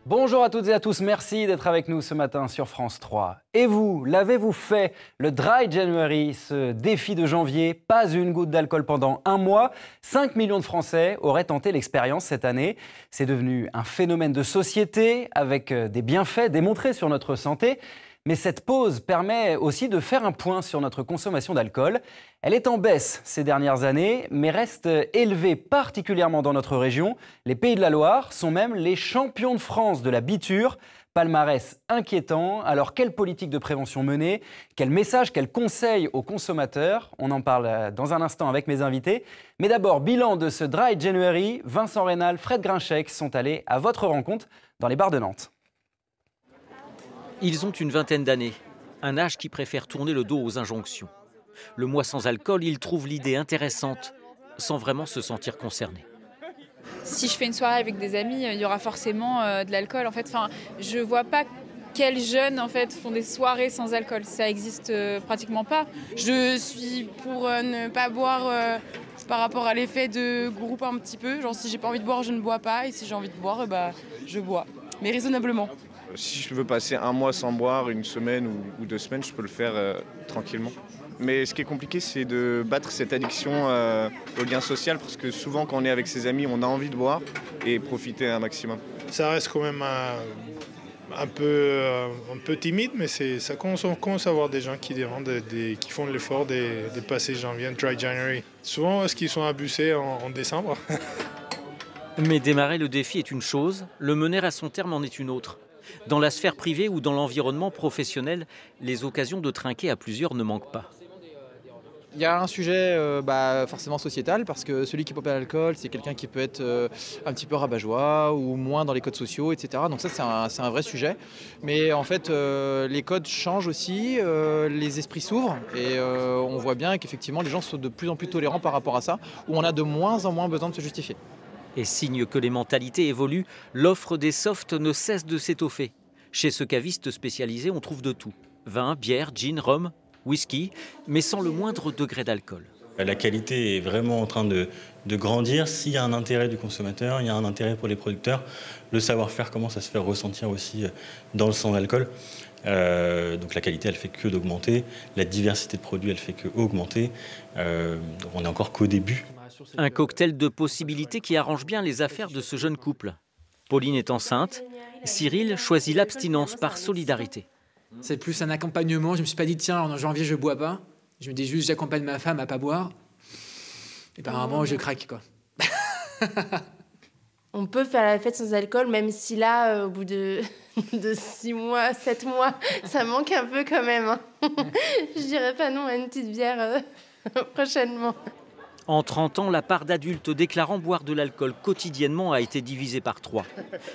Bonjour à toutes et à tous, merci d'être avec nous ce matin sur France 3. Et vous, l'avez-vous fait? Le Dry January, ce défi de janvier, pas une goutte d'alcool pendant un mois. 5 millions de Français auraient tenté l'expérience cette année. C'est devenu un phénomène de société avec des bienfaits démontrés sur notre santé. Mais cette pause permet aussi de faire un point sur notre consommation d'alcool. Elle est en baisse ces dernières années, mais reste élevée particulièrement dans notre région. Les Pays de la Loire sont même les champions de France de la biture. Palmarès inquiétant. Alors, quelle politique de prévention mener? Quel message, quel conseil aux consommateurs? On en parle dans un instant avec mes invités. Mais d'abord, bilan de ce Dry January. Vincent Rénal, Fred Grinchec sont allés à votre rencontre dans les bars de Nantes. Ils ont une vingtaine d'années, un âge qui préfère tourner le dos aux injonctions. Le mois sans alcool, ils trouvent l'idée intéressante, sans vraiment se sentir concernés. Si je fais une soirée avec des amis, il y aura forcément de l'alcool. En fait, je ne vois pas quels jeunes font des soirées sans alcool. Ça n'existe pratiquement pas. Je suis pour ne pas boire par rapport à l'effet de groupe un petit peu. Genre si j'ai pas envie de boire, je ne bois pas. Et si j'ai envie de boire, je bois. Mais raisonnablement. Si je veux passer un mois sans boire, une semaine ou 2 semaines, je peux le faire tranquillement. Mais ce qui est compliqué, c'est de battre cette addiction au lien social, parce que souvent quand on est avec ses amis, on a envie de boire et profiter un maximum. Ça reste quand même un peu timide, mais on commence à voir des gens qui font l'effort de passer janvier, Dry January. Souvent, est-ce qu'ils sont abusés en décembre? Mais démarrer le défi est une chose, le mener à son terme en est une autre. Dans la sphère privée ou dans l'environnement professionnel, les occasions de trinquer à plusieurs ne manquent pas. Il y a un sujet forcément sociétal, parce que celui qui boit pas d'alcool, c'est quelqu'un qui peut être un petit peu rabat-joie ou moins dans les codes sociaux, etc. Donc ça, c'est un vrai sujet. Mais en fait, les codes changent aussi, les esprits s'ouvrent et on voit bien qu'effectivement, les gens sont de plus en plus tolérants par rapport à ça, où on a de moins en moins besoin de se justifier. Et signe que les mentalités évoluent, l'offre des softs ne cesse de s'étoffer. Chez ce caviste spécialisé, on trouve de tout. Vin, bière, gin, rhum, whisky, mais sans le moindre degré d'alcool. La qualité est vraiment en train de grandir. S'il y a un intérêt du consommateur, il y a un intérêt pour les producteurs. Le savoir-faire commence à se faire ressentir aussi dans le sans-alcool. Donc la qualité, elle fait que d'augmenter. La diversité de produits, elle fait que augmenter. On n'est encore qu'au début. Un cocktail de possibilités qui arrange bien les affaires de ce jeune couple. Pauline est enceinte. Cyril choisit l'abstinence par solidarité. C'est plus un accompagnement. Je me suis pas dit, tiens, en janvier, je bois pas. Je me dis juste, j'accompagne ma femme à pas boire. Et par un moment, je craque, quoi. On peut faire la fête sans alcool, même si là, au bout de 6 mois, 7 mois, ça manque un peu quand même. Hein. Je dirais pas non à une petite bière prochainement. En 30 ans, la part d'adultes déclarant boire de l'alcool quotidiennement a été divisée par 3.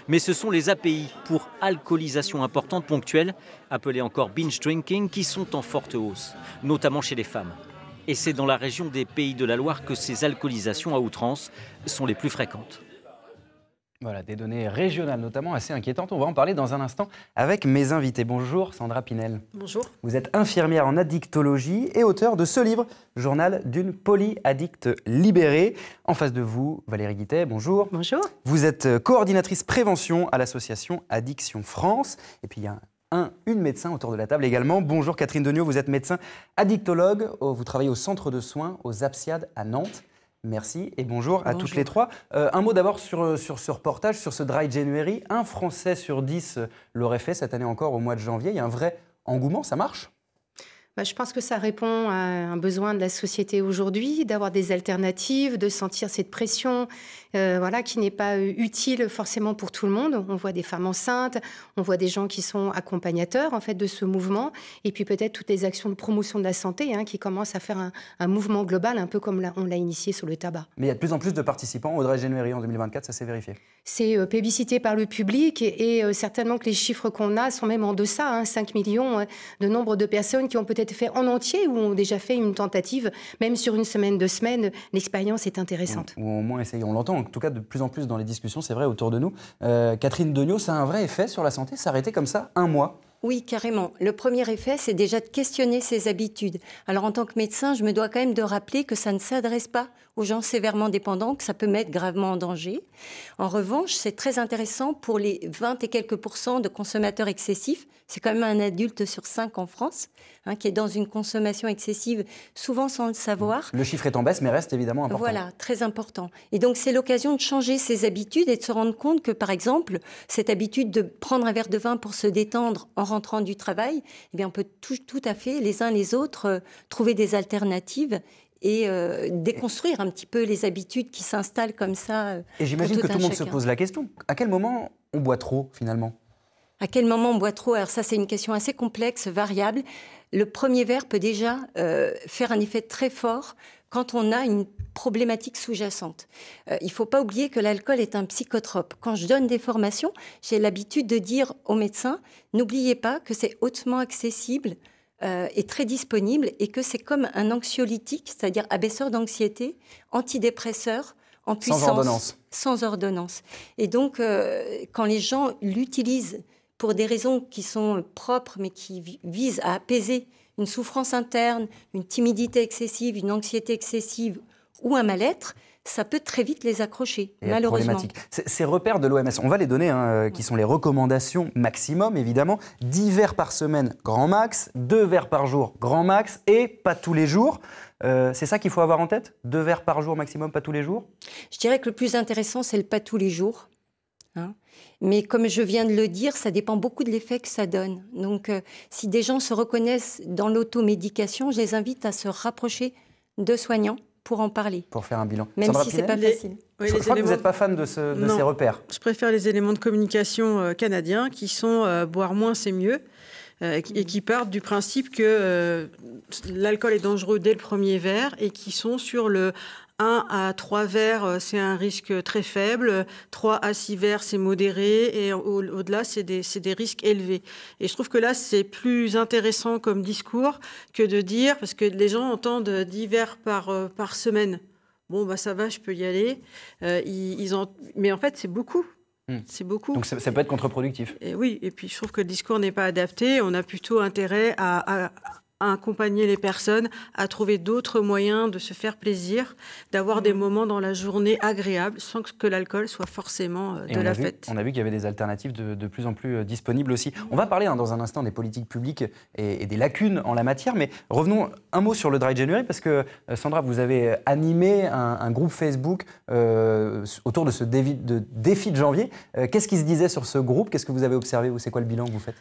Mais ce sont les API, pour alcoolisation importante ponctuelle, appelées encore binge drinking, qui sont en forte hausse, notamment chez les femmes. Et c'est dans la région des Pays de la Loire que ces alcoolisations à outrance sont les plus fréquentes. Voilà, des données régionales notamment assez inquiétantes. On va en parler dans un instant avec mes invités. Bonjour Sandra Pinel. Bonjour. Vous êtes infirmière en addictologie et auteure de ce livre, Journal d'une polyaddicte libérée. En face de vous, Valérie Guittet, bonjour. Bonjour. Vous êtes coordinatrice prévention à l'association Addiction France. Et puis il y a une médecin autour de la table également. Bonjour Catherine Degnaud, vous êtes médecin addictologue. Vous travaillez au centre de soins aux Apsiades à Nantes. Merci et bonjour à toutes les trois. Un mot d'abord sur ce reportage, sur ce Dry January. 1 Français sur 10 l'aurait fait cette année encore au mois de janvier. Il y a un vrai engouement, ça marche ? Je pense que ça répond à un besoin de la société aujourd'hui, d'avoir des alternatives, de sentir cette pression qui n'est pas utile forcément pour tout le monde. On voit des femmes enceintes, on voit des gens qui sont accompagnateurs en fait, de ce mouvement, et puis peut-être toutes les actions de promotion de la santé qui commencent à faire un mouvement global, un peu comme on l'a initié sur le tabac. Mais il y a de plus en plus de participants au Dry January en 2024, ça s'est vérifié. C'est plébiscité par le public et certainement que les chiffres qu'on a sont même en deçà, 5 millions de nombre de personnes qui ont peut-être fait en entier ou ont déjà fait une tentative, même sur une semaine, 2 semaines, l'expérience est intéressante. Ou au moins essayer, on l'entend en tout cas de plus en plus dans les discussions, c'est vrai, autour de nous. Catherine Degnaud, ça a un vrai effet sur la santé, s'arrêter comme ça un mois? Oui, carrément. Le premier effet, c'est déjà de questionner ses habitudes. Alors, en tant que médecin, je me dois quand même de rappeler que ça ne s'adresse pas aux gens sévèrement dépendants, que ça peut mettre gravement en danger. En revanche, c'est très intéressant pour les 20 et quelques % de consommateurs excessifs. C'est quand même un adulte sur 5 en France qui est dans une consommation excessive, souvent sans le savoir. Le chiffre est en baisse, mais reste évidemment important. Voilà, très important. Et donc, c'est l'occasion de changer ses habitudes et de se rendre compte que, par exemple, cette habitude de prendre un verre de vin pour se détendre en rentrant du travail, eh bien, on peut tout à fait, les uns les autres, trouver des alternatives et déconstruire un petit peu les habitudes qui s'installent comme ça. Et j'imagine que tout le monde se pose la question, à quel moment on boit trop, finalement? À quel moment on boit trop? Alors ça, c'est une question assez complexe, variable. Le premier verre peut déjà faire un effet très fort quand on a une problématique sous-jacente. Il ne faut pas oublier que l'alcool est un psychotrope. Quand je donne des formations, j'ai l'habitude de dire aux médecins, n'oubliez pas que c'est hautement accessible et très disponible et que c'est comme un anxiolytique, c'est-à-dire abaisseur d'anxiété, antidépresseur, en puissance. Sans ordonnance. Sans ordonnance. Et donc, quand les gens l'utilisent pour des raisons qui sont propres, mais qui visent à apaiser une souffrance interne, une timidité excessive, une anxiété excessive ou un mal-être, ça peut très vite les accrocher, malheureusement. Ces repères de l'OMS, on va les donner, qui sont les recommandations maximum, évidemment. 10 verres par semaine, grand max, 2 verres par jour, grand max, et pas tous les jours. C'est ça qu'il faut avoir en tête? 2 verres par jour maximum, pas tous les jours? Je dirais que le plus intéressant, c'est le pas tous les jours. Mais comme je viens de le dire, ça dépend beaucoup de l'effet que ça donne. Donc, si des gens se reconnaissent dans l'automédication, je les invite à se rapprocher de soignants pour en parler. Pour faire un bilan. Même si ce n'est pas facile. Je crois que vous n'êtes pas fan de ces repères. Je préfère les éléments de communication canadiens qui sont boire moins, c'est mieux. Et qui partent du principe que l'alcool est dangereux dès le premier verre et qui sont sur le 1 à 3 verres, c'est un risque très faible. 3 à 6 verres, c'est modéré. Et au-delà, c'est des risques élevés. Et je trouve que là, c'est plus intéressant comme discours que de dire, parce que les gens entendent 10 verres par semaine. Bon, bah ça va, je peux y aller. Mais en fait, c'est beaucoup. C'est beaucoup. Donc ça peut être contre-productif. Et oui, et puis je trouve que le discours n'est pas adapté. On a plutôt intérêt à accompagner les personnes, à trouver d'autres moyens de se faire plaisir, d'avoir des moments dans la journée agréables, sans que l'alcool soit forcément de la fête. On a vu qu'il y avait des alternatives de plus en plus disponibles aussi. On va parler dans un instant des politiques publiques et des lacunes en la matière, mais revenons un mot sur le Dry January, parce que Sandra, vous avez animé un groupe Facebook autour de ce défi de janvier. Qu'est-ce qui se disait sur ce groupe? Qu'est-ce que vous avez observé? C'est quoi le bilan que vous faites?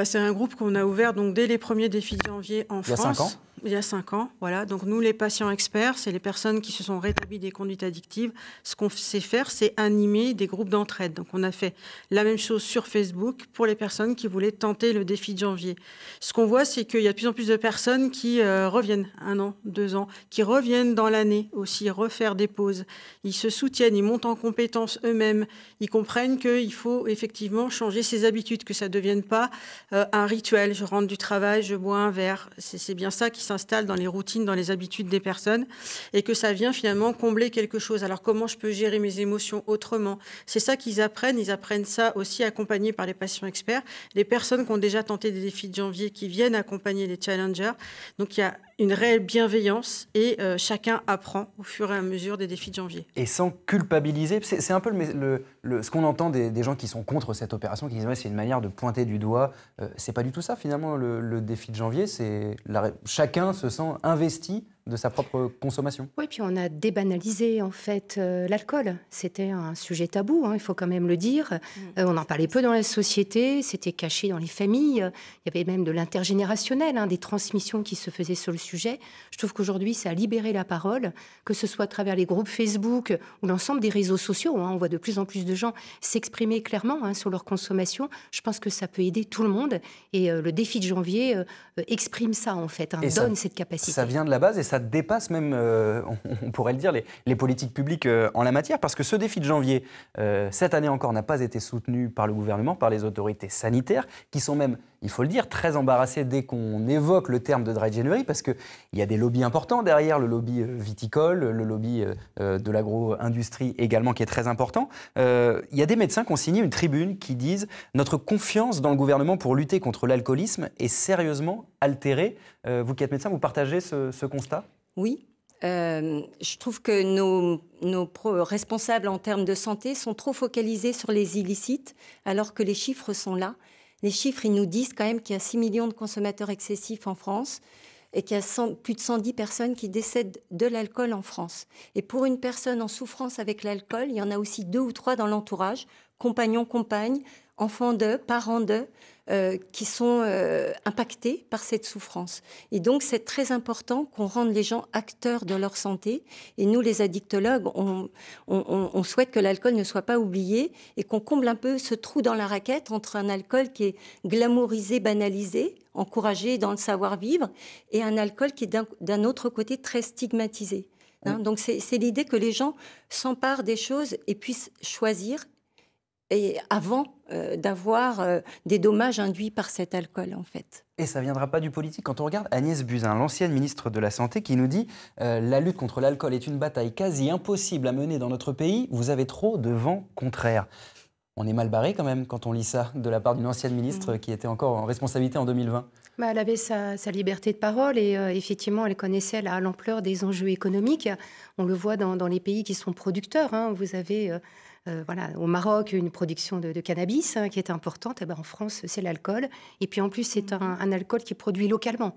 C'est un groupe qu'on a ouvert donc, dès les premiers défis de janvier en France. Il y a 5 ans. Il y a 5 ans, voilà. Donc nous, les patients experts, c'est les personnes qui se sont rétablies des conduites addictives. Ce qu'on sait faire, c'est animer des groupes d'entraide. Donc on a fait la même chose sur Facebook pour les personnes qui voulaient tenter le défi de janvier. Ce qu'on voit, c'est qu'il y a de plus en plus de personnes qui reviennent 1 an, 2 ans, qui reviennent dans l'année aussi, refaire des pauses. Ils se soutiennent, ils montent en compétences eux-mêmes. Ils comprennent qu'il faut effectivement changer ses habitudes, que ça ne devienne pas un rituel. Je rentre du travail, je bois un verre. C'est bien ça qui s'installe dans les routines, dans les habitudes des personnes, et que ça vient finalement combler quelque chose. Alors comment je peux gérer mes émotions autrement? C'est ça qu'ils apprennent. Ils apprennent ça aussi accompagnés par les patients experts, les personnes qui ont déjà tenté des défis de janvier, qui viennent accompagner les challengers. Donc il y a une réelle bienveillance et chacun apprend au fur et à mesure des défis de janvier. Et sans culpabiliser, c'est un peu ce qu'on entend des gens qui sont contre cette opération, qui disent ouais, c'est une manière de pointer du doigt. C'est pas du tout ça finalement le défi de janvier, c'est chacun se sent investi de sa propre consommation. Oui, puis on a débanalisé en fait l'alcool. C'était un sujet tabou, il faut quand même le dire. On en parlait peu dans la société, c'était caché dans les familles. Il y avait même de l'intergénérationnel, des transmissions qui se faisaient sur le sujet. Je trouve qu'aujourd'hui, ça a libéré la parole, que ce soit à travers les groupes Facebook ou l'ensemble des réseaux sociaux. On voit de plus en plus de gens s'exprimer clairement sur leur consommation. Je pense que ça peut aider tout le monde. Et le défi de janvier exprime ça, en fait, donne cette capacité. Ça vient de la base et ça dépasse même, on pourrait le dire, les politiques publiques en la matière, parce que ce défi de janvier, cette année encore, n'a pas été soutenu par le gouvernement, par les autorités sanitaires, qui sont même il faut le dire, très embarrassés dès qu'on évoque le terme de Dry January, parce qu'il y a des lobbies importants derrière, le lobby viticole, le lobby de l'agro-industrie également qui est très important. Il y a des médecins qui ont signé une tribune qui disent « Notre confiance dans le gouvernement pour lutter contre l'alcoolisme est sérieusement altérée ». Vous qui êtes médecin, vous partagez ce constat ? Oui. Je trouve que nos responsables en termes de santé sont trop focalisés sur les illicites, alors que les chiffres sont là. Les chiffres, ils nous disent quand même qu'il y a 6 millions de consommateurs excessifs en France et qu'il y a plus de 110 personnes qui décèdent de l'alcool en France. Et pour une personne en souffrance avec l'alcool, il y en a aussi 2 ou 3 dans l'entourage, compagnons, compagnes, enfants d'eux, parents d'eux, qui sont impactés par cette souffrance. Et donc, c'est très important qu'on rende les gens acteurs de leur santé. Et nous, les addictologues, on souhaite que l'alcool ne soit pas oublié et qu'on comble un peu ce trou dans la raquette entre un alcool qui est glamourisé, banalisé, encouragé dans le savoir-vivre, et un alcool qui est d'un autre côté très stigmatisé. Hein. Donc, c'est l'idée que les gens s'emparent des choses et puissent choisir et avant d'avoir des dommages induits par cet alcool, en fait. Et ça ne viendra pas du politique. Quand on regarde Agnès Buzyn, l'ancienne ministre de la Santé, qui nous dit la lutte contre l'alcool est une bataille quasi impossible à mener dans notre pays, vous avez trop de vent contraire. On est mal barré quand même quand on lit ça de la part d'une ancienne ministre qui était encore en responsabilité en 2020. Elle avait sa liberté de parole et effectivement, elle connaissait l'ampleur des enjeux économiques. On le voit dans les pays qui sont producteurs. Hein. Vous avez au Maroc une production de cannabis qui est importante. Et en France, c'est l'alcool. Et puis en plus, c'est un alcool qui est produit localement.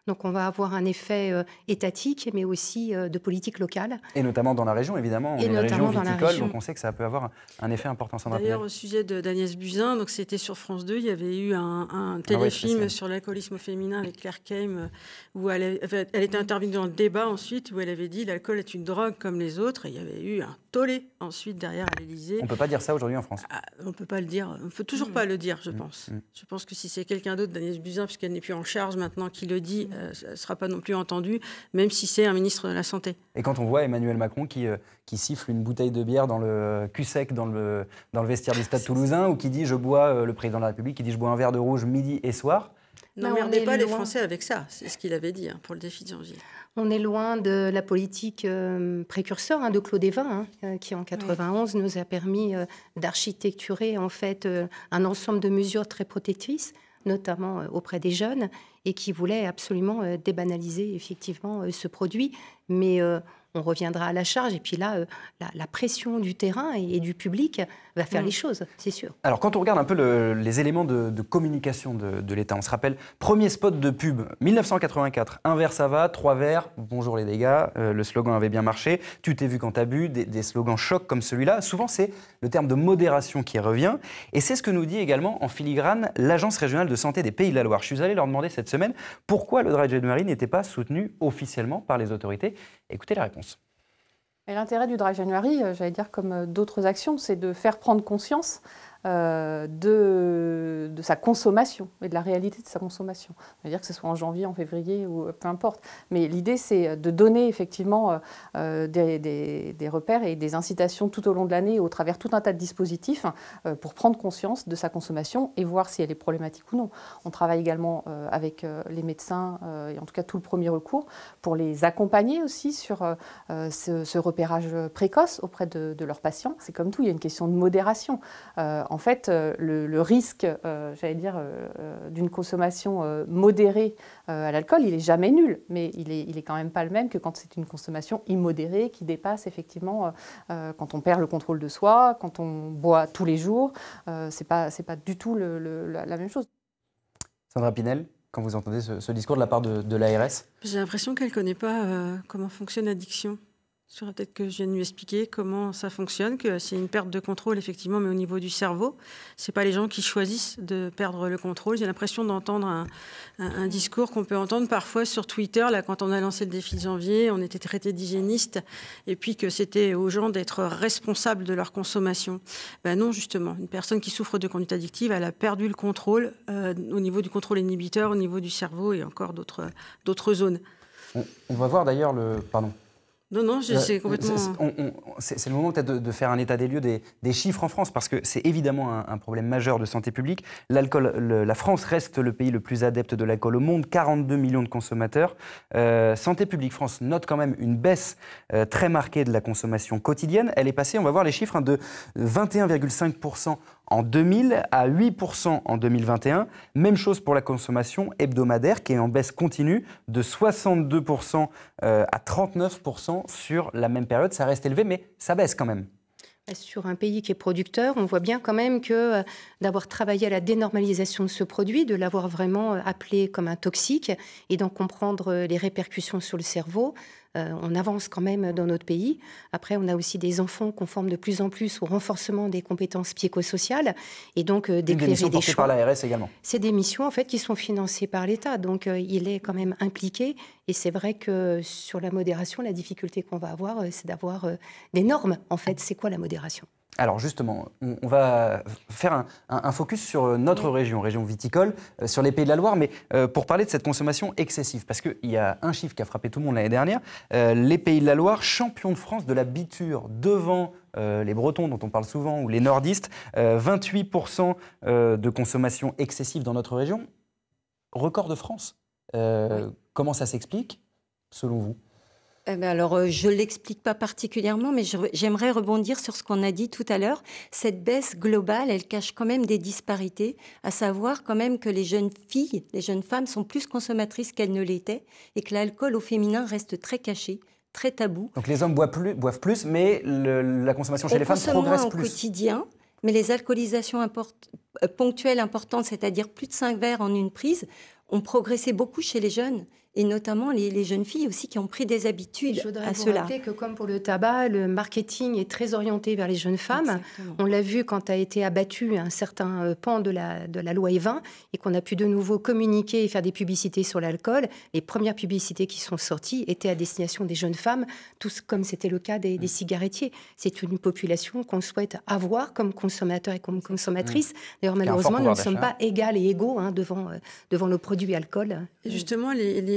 Donc on va avoir un effet étatique, mais aussi de politique locale. Et notamment dans la région, évidemment. On est une région viticole, donc on sait que ça peut avoir un effet important. D'ailleurs, au sujet d'Agnès Buzyn, donc c'était sur France 2, il y avait eu un téléfilm sur l'alcoolisme féminin avec Claire Kame, où elle était intervenue dans le débat ensuite, où elle avait dit « l'alcool est une drogue comme les autres ». Et il y avait eu un tollé ensuite derrière à l'Élysée. On ne peut pas dire ça aujourd'hui en France. On ne peut pas le dire. On ne peut toujours pas le dire, je pense. Je pense que si c'est quelqu'un d'autre d'Agnès Buzyn, puisqu'elle n'est plus en charge maintenant, qui le dit, ça ne sera pas non plus entendu, même si c'est un ministre de la Santé. Et quand on voit Emmanuel Macron qui siffle une bouteille de bière dans le cul sec dans le vestiaire du Stade Toulousain, ou qui dit le président de la République, qui dit je bois un verre de rouge midi et soir. N'emmerdez pas les Français avec ça, c'est ce qu'il avait dit pour le défi de janvier. On est loin de la politique précurseur de Claude Évin, qui en 91 nous a permis d'architecturer en fait un ensemble de mesures très protectrices, notamment auprès des jeunes, et qui voulait absolument débanaliser effectivement ce produit. Mais on reviendra à la charge. Et puis là, la pression du terrain et du public va faire les choses, c'est sûr. Alors, quand on regarde un peu les éléments de communication de l'État, on se rappelle, premier spot de pub, 1984, un verre ça va, 3 verres, bonjour les dégâts, le slogan avait bien marché, tu t'es vu quand t'as bu, des slogans chocs comme celui-là. Souvent, c'est le terme de modération qui revient. Et c'est ce que nous dit également en filigrane l'Agence régionale de santé des Pays de la Loire. Je suis allé leur demander cette semaine pourquoi le Dry January n'était pas soutenu officiellement par les autorités. Écoutez la réponse. Et l'intérêt du Dry January, j'allais dire comme d'autres actions, c'est de faire prendre conscience de sa consommation et de la réalité de sa consommation. C'est-à-dire que ce soit en janvier, en février ou peu importe. Mais l'idée, c'est de donner effectivement des repères et des incitations tout au long de l'année au travers tout un tas de dispositifs pour prendre conscience de sa consommation et voir si elle est problématique ou non. On travaille également avec les médecins et en tout cas tout le premier recours pour les accompagner aussi sur ce repérage précoce auprès de leurs patients. C'est comme tout, il y a une question de modération. En fait, le risque, j'allais dire, d'une consommation modérée à l'alcool, il n'est jamais nul, mais il est quand même pas le même que quand c'est une consommation immodérée qui dépasse effectivement, quand on perd le contrôle de soi, quand on boit tous les jours, c'est pas du tout la même chose. Sandra Pinel, quand vous entendez ce discours de la part de l'ARS? J'ai l'impression qu'elle ne connaît pas comment fonctionne l'addiction. Peut-être que je viens de lui expliquer comment ça fonctionne, que c'est une perte de contrôle, effectivement, mais au niveau du cerveau. Ce n'est pas les gens qui choisissent de perdre le contrôle. J'ai l'impression d'entendre un discours qu'on peut entendre parfois sur Twitter. Là, quand on a lancé le défi de janvier, on était traité d'hygiéniste, et puis que c'était aux gens d'être responsables de leur consommation. Ben non, justement. Une personne qui souffre de conduite addictive, elle a perdu le contrôle au niveau du contrôle inhibiteur, au niveau du cerveau et encore d'autres zones. On va voir d'ailleurs Pardon. Non, c'est complètement... C'est le moment peut-être de faire un état des lieux des chiffres en France, parce que c'est évidemment un problème majeur de santé publique. La France reste le pays le plus adepte de l'alcool au monde, 42 millions de consommateurs. Santé publique France note quand même une baisse très marquée de la consommation quotidienne. Elle est passée, on va voir les chiffres, de 21,5% en 2000 à 8% en 2021. Même chose pour la consommation hebdomadaire qui est en baisse continue de 62% à 39% sur la même période. Ça reste élevé, mais ça baisse quand même. Sur un pays qui est producteur, on voit bien quand même que d'avoir travaillé à la dénormalisation de ce produit, de l'avoir vraiment appelé comme un toxique et d'en comprendre les répercussions sur le cerveau, on avance quand même dans notre pays. Après, on a aussi des enfants qu'on forme de plus en plus au renforcement des compétences psychosociales et donc d'éclairer des choix. Par l'ARS également. C'est des missions en fait qui sont financées par l'État, donc il est quand même impliqué. Et c'est vrai que sur la modération, la difficulté qu'on va avoir, c'est d'avoir des normes. En fait, c'est quoi la modération ? Alors justement, on va faire un focus sur notre région viticole, sur les Pays de la Loire, mais pour parler de cette consommation excessive, parce qu'il y a un chiffre qui a frappé tout le monde l'année dernière, les Pays de la Loire, champions de France de la biture, devant les Bretons dont on parle souvent, ou les Nordistes, 28% de consommation excessive dans notre région, record de France. Comment ça s'explique, selon vous ? Alors, je ne l'explique pas particulièrement, mais j'aimerais rebondir sur ce qu'on a dit tout à l'heure. Cette baisse globale, elle cache quand même des disparités, à savoir quand même que les jeunes filles, les jeunes femmes sont plus consommatrices qu'elles ne l'étaient et que l'alcool au féminin reste très caché, très tabou. Donc les hommes boivent plus, mais la consommation chez les femmes progresse plus. Au quotidien, mais les alcoolisations ponctuelles importantes, c'est-à-dire plus de 5 verres en une prise, ont progressé beaucoup chez les jeunes. Et notamment les jeunes filles aussi qui ont pris des habitudes à cela. Je voudrais rappeler que comme pour le tabac, le marketing est très orienté vers les jeunes femmes. Exactement. On l'a vu quand a été abattu un certain pan de la loi E20 et qu'on a pu de nouveau communiquer et faire des publicités sur l'alcool. Les premières publicités qui sont sorties étaient à destination des jeunes femmes, tous comme c'était le cas des cigarettiers. C'est une population qu'on souhaite avoir comme consommateur et comme consommatrice. D'ailleurs, malheureusement, nous ne sommes pas égales et égaux devant le produit alcool. Et justement,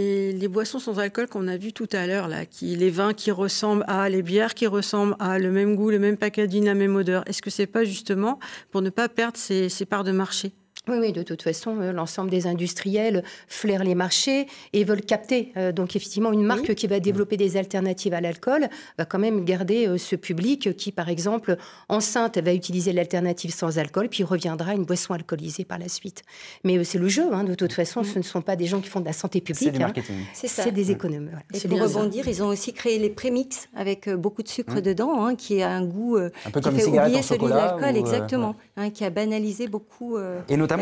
les boissons sans alcool qu'on a vues tout à l'heure, là, les vins qui ressemblent à, les bières qui ressemblent à, le même goût, le même packaging, la même odeur, est-ce que c'est pas justement pour ne pas perdre ces parts de marché ? Oui, de toute façon, l'ensemble des industriels flairent les marchés et veulent capter. Donc, effectivement, une marque qui va développer des alternatives à l'alcool va quand même garder ce public qui, par exemple, enceinte, va utiliser l'alternative sans alcool, puis reviendra à une boisson alcoolisée par la suite. Mais c'est le jeu, de toute façon, ce ne sont pas des gens qui font de la santé publique. C'est du marketing. C'est des économies. Voilà. Et pour rebondir, ils ont aussi créé les prémix avec beaucoup de sucre dedans, qui a un goût un peu qui comme fait oublier celui de l'alcool, ou, exactement, qui a banalisé beaucoup et notamment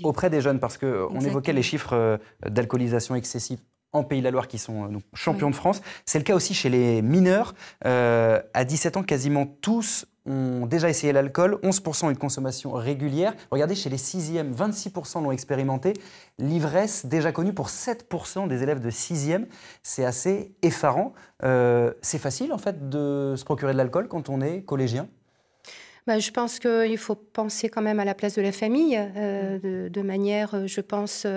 auprès des jeunes, parce qu'on évoquait les chiffres d'alcoolisation excessive en Pays de la Loire qui sont champions de France. C'est le cas aussi chez les mineurs. À 17 ans, quasiment tous ont déjà essayé l'alcool, 11% ont une consommation régulière. Regardez, chez les 6e, 26% l'ont expérimenté. L'ivresse, déjà connue pour 7% des élèves de 6e, c'est assez effarant. C'est facile, en fait, de se procurer de l'alcool quand on est collégien ? Je pense qu'il faut penser quand même à la place de la famille, de manière, je pense,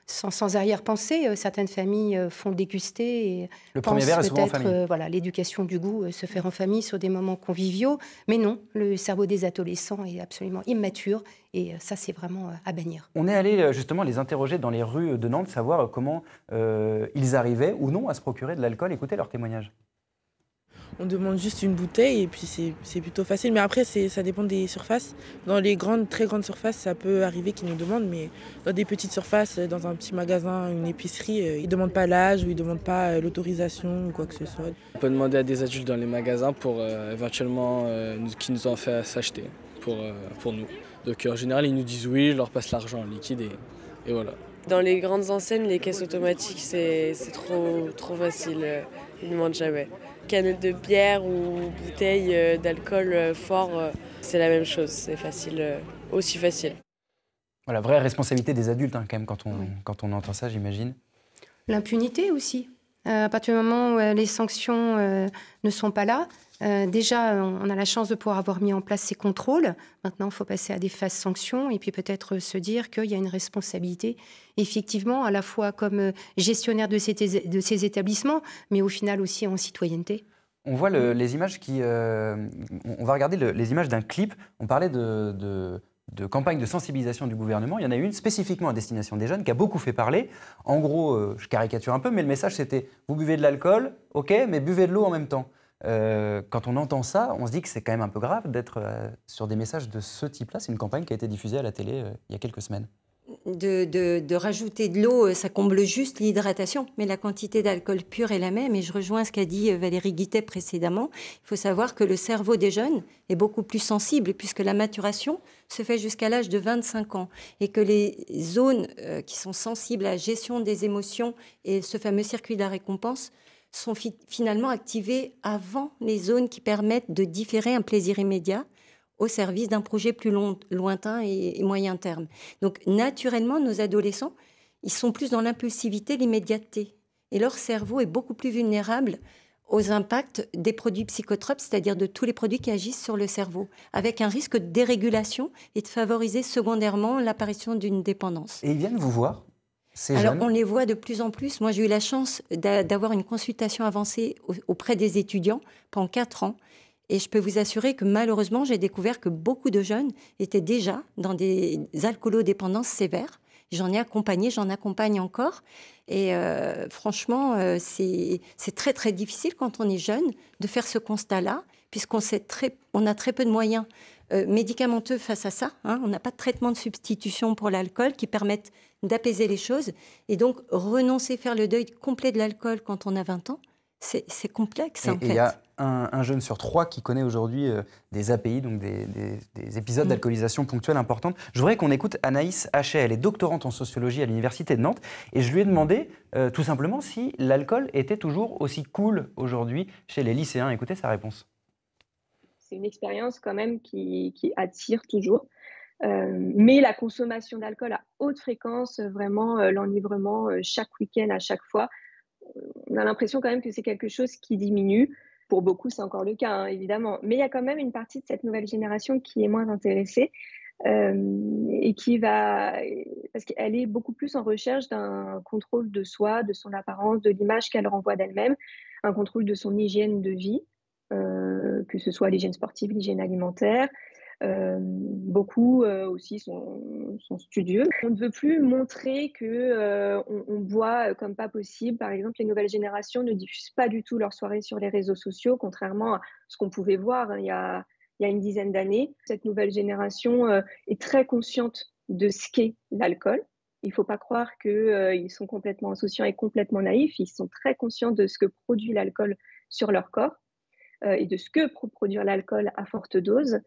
sans arrière-pensée. Certaines familles font déguster et le premier verre est souvent en famille. L'éducation du goût se faire en famille sur des moments conviviaux. Mais non, le cerveau des adolescents est absolument immature et ça, c'est vraiment à bannir. On est allé justement les interroger dans les rues de Nantes, savoir comment ils arrivaient ou non à se procurer de l'alcool. Écoutez leur témoignage. On demande juste une bouteille et puis c'est plutôt facile. Mais après, ça dépend des surfaces. Dans les très grandes surfaces, ça peut arriver qu'ils nous demandent. Mais dans des petites surfaces, dans un petit magasin, une épicerie, ils ne demandent pas l'âge ou ils ne demandent pas l'autorisation ou quoi que ce soit. On peut demander à des adultes dans les magasins pour éventuellement qui nous ont fait s'acheter pour nous. Donc en général, ils nous disent oui, je leur passe l'argent en liquide et voilà. Dans les grandes enseignes, les caisses automatiques, c'est trop facile. Ils ne demandent jamais. Canette de bière ou bouteille d'alcool fort, c'est la même chose. C'est facile, aussi facile. Voilà, vraie responsabilité des adultes quand même quand on entend ça, j'imagine. L'impunité aussi. À partir du moment où les sanctions ne sont pas là, déjà, on a la chance de pouvoir avoir mis en place ces contrôles. Maintenant, il faut passer à des phases sanctions et puis peut-être se dire qu'il y a une responsabilité, effectivement, à la fois comme gestionnaire de ces établissements, mais au final aussi en citoyenneté. On voit les images on va regarder les images d'un clip. On parlait de campagne de sensibilisation du gouvernement. Il y en a une spécifiquement à destination des jeunes qui a beaucoup fait parler. En gros, je caricature un peu, mais le message c'était « vous buvez de l'alcool, ok, mais buvez de l'eau en même temps ». Quand on entend ça, on se dit que c'est quand même un peu grave d'être sur des messages de ce type-là. C'est une campagne qui a été diffusée à la télé il y a quelques semaines. De rajouter de l'eau, ça comble juste l'hydratation, mais la quantité d'alcool pur est la même. Et je rejoins ce qu'a dit Valérie Guittet précédemment. Il faut savoir que le cerveau des jeunes est beaucoup plus sensible puisque la maturation se fait jusqu'à l'âge de 25 ans et que les zones qui sont sensibles à la gestion des émotions et ce fameux circuit de la récompense sont finalement activées avant les zones qui permettent de différer un plaisir immédiat au service d'un projet plus lointain et moyen terme. Donc, naturellement, nos adolescents, ils sont plus dans l'impulsivité, l'immédiateté. Et leur cerveau est beaucoup plus vulnérable aux impacts des produits psychotropes, c'est-à-dire de tous les produits qui agissent sur le cerveau, avec un risque de dérégulation et de favoriser secondairement l'apparition d'une dépendance. Et ils viennent vous voir, ces Alors, jeunes? on les voit de plus en plus. Moi, j'ai eu la chance d'avoir une consultation avancée auprès des étudiants pendant 4 ans. Et je peux vous assurer que malheureusement, j'ai découvert que beaucoup de jeunes étaient déjà dans des alcoolodépendances sévères. J'en ai accompagné, j'en accompagne encore. Et franchement, c'est très, très difficile quand on est jeune de faire ce constat-là, puisqu'on a très peu de moyens médicamenteux face à ça. Hein. On n'a pas de traitement de substitution pour l'alcool qui permettent d'apaiser les choses. Et donc, renoncer, faire le deuil complet de l'alcool quand on a 20 ans, c'est complexe, en fait. Il y a un jeune sur 3 qui connaît aujourd'hui des API, donc des épisodes d'alcoolisation ponctuelle importantes. Je voudrais qu'on écoute Anaïs Hachet. Elle est doctorante en sociologie à l'Université de Nantes. Et je lui ai demandé tout simplement si l'alcool était toujours aussi cool aujourd'hui chez les lycéens. Écoutez sa réponse. C'est une expérience quand même qui attire toujours. Mais la consommation d'alcool à haute fréquence, vraiment l'enivrement chaque week-end, à chaque fois, on a l'impression quand même que c'est quelque chose qui diminue. Pour beaucoup, c'est encore le cas, hein, évidemment. Mais il y a quand même une partie de cette nouvelle génération qui est moins intéressée et qui va... Parce qu'elle est beaucoup plus en recherche d'un contrôle de soi, de son apparence, de l'image qu'elle renvoie d'elle-même, un contrôle de son hygiène de vie, que ce soit l'hygiène sportive, l'hygiène alimentaire. Beaucoup aussi sont studieux. On ne veut plus montrer qu'on boit comme pas possible. Par exemple, les nouvelles générations ne diffusent pas du tout leurs soirées sur les réseaux sociaux, contrairement à ce qu'on pouvait voir il y a une dizaine d'années. Cette nouvelle génération est très consciente de ce qu'est l'alcool. Il ne faut pas croire qu'ils sont complètement insouciants et complètement naïfs. Ils sont très conscients de ce que produit l'alcool sur leur corps et de ce que peut produire l'alcool à forte dose.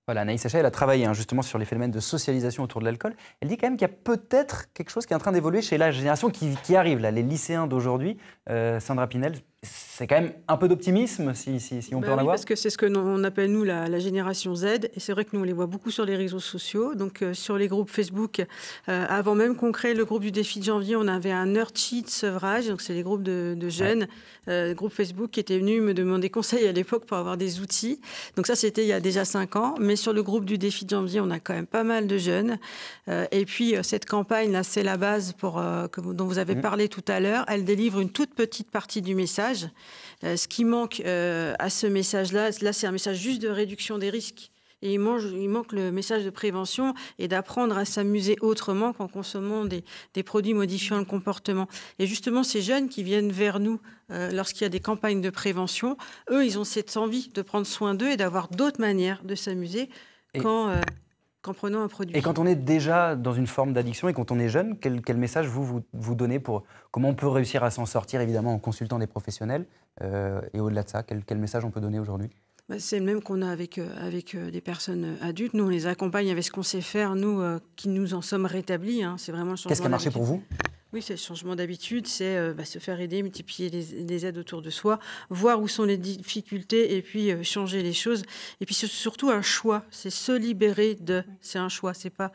Voilà, Anaïs Hachet, elle a travaillé justement sur les phénomènes de socialisation autour de l'alcool. Elle dit quand même qu'il y a peut-être quelque chose qui est en train d'évoluer chez la génération qui arrive, là, les lycéens d'aujourd'hui. Sandra Pinel, c'est quand même un peu d'optimisme, si on peut en avoir. Parce que c'est ce que on appelle, nous, la génération Z. Et c'est vrai que nous, on les voit beaucoup sur les réseaux sociaux. Donc, sur les groupes Facebook, avant même qu'on crée le groupe du défi de janvier, on avait un nerd sheet sevrage. Donc, c'est les groupes de jeunes, groupe Facebook qui étaient venus me demander conseil à l'époque pour avoir des outils. Donc, ça, c'était il y a déjà 5 ans. Mais sur le groupe du défi de janvier, on a quand même pas mal de jeunes. Et puis, cette campagne-là, c'est la base dont vous avez parlé tout à l'heure. Elle délivre une toute petite partie du message. Ce qui manque à ce message-là, c'est un message juste de réduction des risques. Et il manque le message de prévention et d'apprendre à s'amuser autrement qu'en consommant des produits modifiant le comportement. Et justement, ces jeunes qui viennent vers nous lorsqu'il y a des campagnes de prévention, eux, ils ont cette envie de prendre soin d'eux et d'avoir d'autres manières de s'amuser qu'en prenant un produit. Et quand on est déjà dans une forme d'addiction et quand on est jeune, quel message vous donnez pour comment on peut réussir à s'en sortir, évidemment en consultant des professionnels et au-delà de ça, quel message on peut donner aujourd'hui? C'est le même qu'on a avec des personnes adultes. Nous, on les accompagne avec ce qu'on sait faire, nous, qui nous en sommes rétablis. Hein. C'est vraiment le changement. Qu'est-ce qui a marché pour vous? Oui, c'est le changement d'habitude, c'est se faire aider, multiplier les aides autour de soi, voir où sont les difficultés et puis changer les choses. Et puis c'est surtout un choix, c'est se libérer de. C'est un choix, c'est pas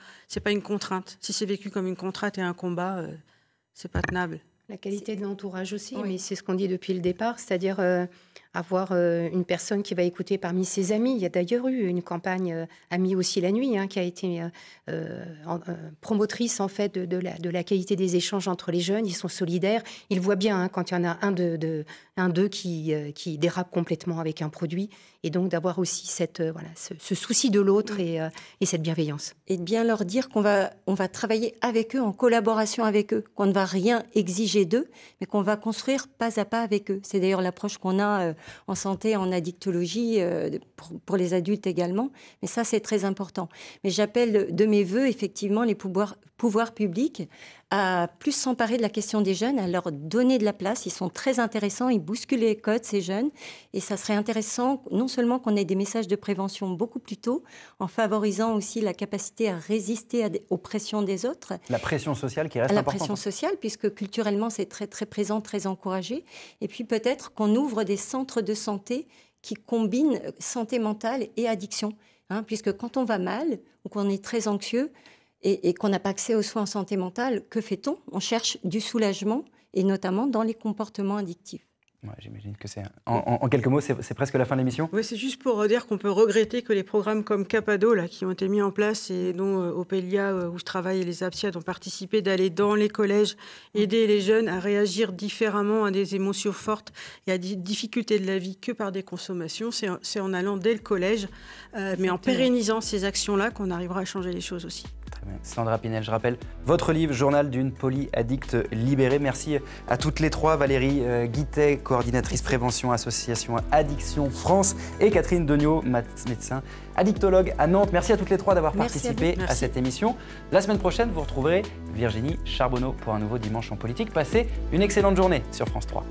une contrainte. Si c'est vécu comme une contrainte et un combat, c'est pas tenable. La qualité de l'entourage aussi, mais c'est ce qu'on dit depuis le départ, c'est-à-dire avoir une personne qui va écouter parmi ses amis. Il y a d'ailleurs eu une campagne Amis aussi la nuit, qui a été promotrice en fait de la qualité des échanges entre les jeunes. Ils sont solidaires. Ils voient bien quand il y en a un d'eux qui dérape complètement avec un produit. Et donc d'avoir aussi ce souci de l'autre et cette bienveillance. Et de bien leur dire qu'on va travailler avec eux, en collaboration avec eux, qu'on ne va rien exiger d'eux, mais qu'on va construire pas à pas avec eux. C'est d'ailleurs l'approche qu'on a en santé, en addictologie, pour les adultes également. Mais ça, c'est très important. Mais j'appelle de mes voeux, effectivement, les pouvoirs publics à plus s'emparer de la question des jeunes, à leur donner de la place. Ils sont très intéressants, ils bousculent les codes, ces jeunes. Et ça serait intéressant, non seulement qu'on ait des messages de prévention beaucoup plus tôt, en favorisant aussi la capacité à résister aux pressions des autres. La pression sociale qui reste importante. La pression sociale, puisque culturellement, c'est très, très présent, très encouragé. Et puis peut-être qu'on ouvre des centres de santé qui combinent santé mentale et addiction. Puisque quand on va mal ou qu'on est très anxieux, et qu'on n'a pas accès aux soins en santé mentale, que fait-on? On cherche du soulagement, et notamment dans les comportements addictifs. Ouais, j'imagine que c'est... En quelques mots, c'est presque la fin de l'émission. Oui, c'est juste pour dire qu'on peut regretter que les programmes comme Capado, qui ont été mis en place, et dont Opélia, où je travaille, et les Absiades ont participé, d'aller dans les collèges, aider les jeunes à réagir différemment à des émotions fortes et à des difficultés de la vie que par des consommations. C'est en allant dès le collège, mais en pérennisant ces actions-là qu'on arrivera à changer les choses aussi. Sandra Pinel, je rappelle votre livre, Journal d'une polyaddicte libérée. Merci à toutes les trois, Valérie Guittet, coordinatrice prévention association Addiction France, et Catherine Degnaud, médecin addictologue à Nantes. Merci à toutes les trois d'avoir participé à cette émission. La semaine prochaine, vous retrouverez Virginie Charbonneau pour un nouveau Dimanche en politique. Passez une excellente journée sur France 3.